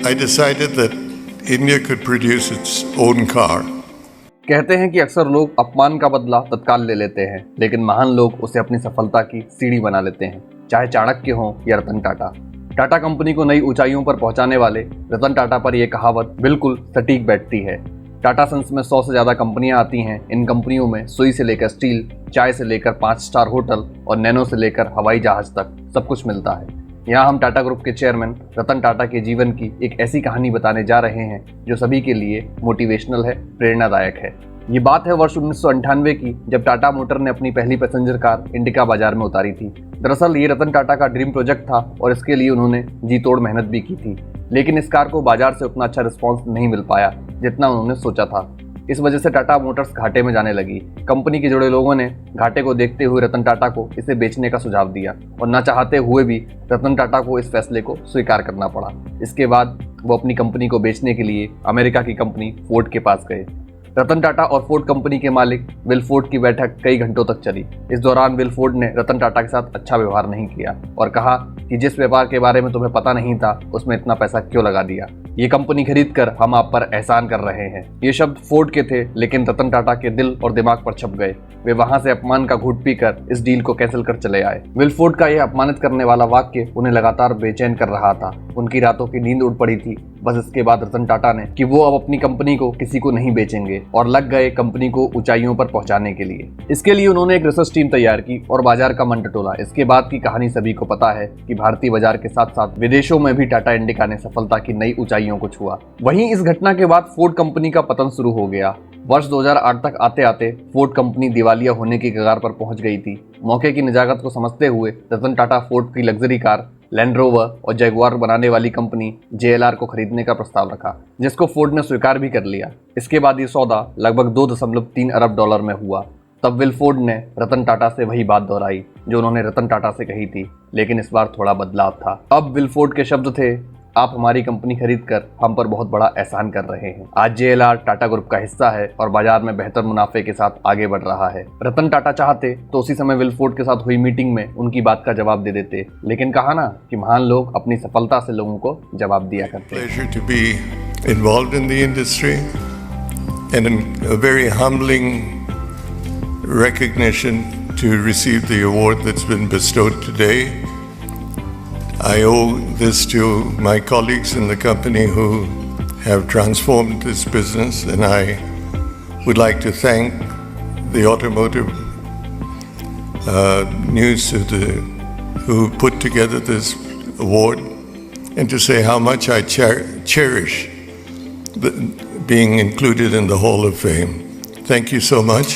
I decided that India could produce its own car. कहते हैं कि अक्सर लोग अपमान का बदला तत्काल ले लेते हैं, लेकिन महान लोग उसे अपनी सफलता की सीढ़ी बना लेते हैं, चाहे चाणक्य हो या रतन टाटा। टाटा कंपनी को नई ऊंचाइयों पर पहुंचाने वाले रतन टाटा पर यह कहावत बिल्कुल सटीक बैठती है। टाटा सन्स में 100 से ज़्यादा कंपनियां आती हैं। इन कंपनियों में सुई से लेकर स्टील, चाय से लेकर 5 स्टार होटल और नैनो से लेकर हवाई जहाज तक सब कुछ मिलता है। यहाँ हम टाटा ग्रुप के चेयरमैन रतन टाटा के जीवन की एक ऐसी कहानी बताने जा रहे हैं जो सभी के लिए मोटिवेशनल है, प्रेरणादायक है। ये बात है वर्ष 1998 की, जब टाटा मोटर ने अपनी पहली पैसेंजर कार इंडिका बाजार में उतारी थी। दरअसल ये रतन टाटा का ड्रीम प्रोजेक्ट था और इसके लिए उन्होंने जी तोड़ मेहनत भी की थी, लेकिन इस कार को बाजार से उतना अच्छा रिस्पॉन्स नहीं मिल पाया जितना उन्होंने सोचा था। इस वजह से टाटा मोटर्स घाटे में जाने लगी। कंपनी के जुड़े लोगों ने घाटे को देखते हुए रतन टाटा को इसे बेचने का सुझाव दिया और न चाहते हुए भी रतन टाटा को इस फैसले को स्वीकार करना पड़ा। इसके बाद वो अपनी कंपनी को बेचने के लिए अमेरिका की कंपनी फोर्ड के पास गए। रतन टाटा और फोर्ड कंपनी के मालिक विल फोर्ड की बैठक कई घंटों तक चली। इस दौरान विल फोर्ड ने रतन टाटा के साथ अच्छा व्यवहार नहीं किया और कहा कि जिस व्यापार के बारे में तुम्हें पता नहीं था उसमें इतना पैसा क्यों लगा दिया। ये कंपनी खरीद कर हम आप पर एहसान कर रहे हैं। ये शब्द फोर्ड के थे, लेकिन रतन टाटा के दिल और दिमाग पर छप गए। वे वहां से अपमान का घूंट पीकर इस डील को कैंसिल कर चले आए। विल फोर्ड का यह अपमानित करने वाला वाक्य उन्हें लगातार बेचैन कर रहा था। उनकी रातों की नींद उड़ पड़ी थी। बस इसके बाद रतन टाटा ने कि वो अब अपनी कंपनी को किसी को नहीं बेचेंगे और लग गए कंपनी को ऊंचाइयों पर पहुंचाने के लिए। इसके लिए उन्होंने एक रिसर्च टीम तैयार की और बाजार का मन टटोला। इसके बाद की कहानी सभी को पता है कि भारतीय बाजार के साथ साथ विदेशों में भी टाटा इंडिका ने सफलता की नई ऊंचाइयों को छुआ। वहीं इस घटना के बाद फोर्ड कंपनी का पतन शुरू हो गया। वर्ष 2008 तक आते आते फोर्ड कंपनी दिवालिया होने की कगार पर पहुंच गई थी। मौके की निजाकत को समझते हुए रतन टाटा फोर्ड की लग्जरी कार लैंड रोवर और जैगुआर बनाने वाली कंपनी JLR को खरीदने का प्रस्ताव रखा, जिसको फोर्ड ने स्वीकार भी कर लिया। इसके बाद ये सौदा लगभग $2.3 अरब में हुआ। तब विल फोर्ड ने रतन टाटा से वही बात दोहराई जो उन्होंने रतन टाटा से कही थी, लेकिन इस बार थोड़ा बदलाव था। अब विल फोर्ड के शब्द थे, आप हमारी कंपनी खरीद कर हम पर बहुत बड़ा एहसान कर रहे हैं। आज JLR टाटा ग्रुप का हिस्सा है और बाजार में बेहतर मुनाफे के साथ आगे बढ़ रहा है। रतन टाटा चाहते तो उसी समय विल फोर्ड के साथ हुई मीटिंग में उनकी बात का जवाब दे देते, लेकिन कहा ना कि महान लोग अपनी सफलता से लोगों को जवाब दिया करते हैं। Pleasure to be involved in the industry and a very humbling recognition to receive the award that's been bestowed today. I owe this to my colleagues in the company who have transformed this business, and I would like to thank the automotive news who put together this award, and to say how much I cherish being included in the Hall of Fame. Thank you so much.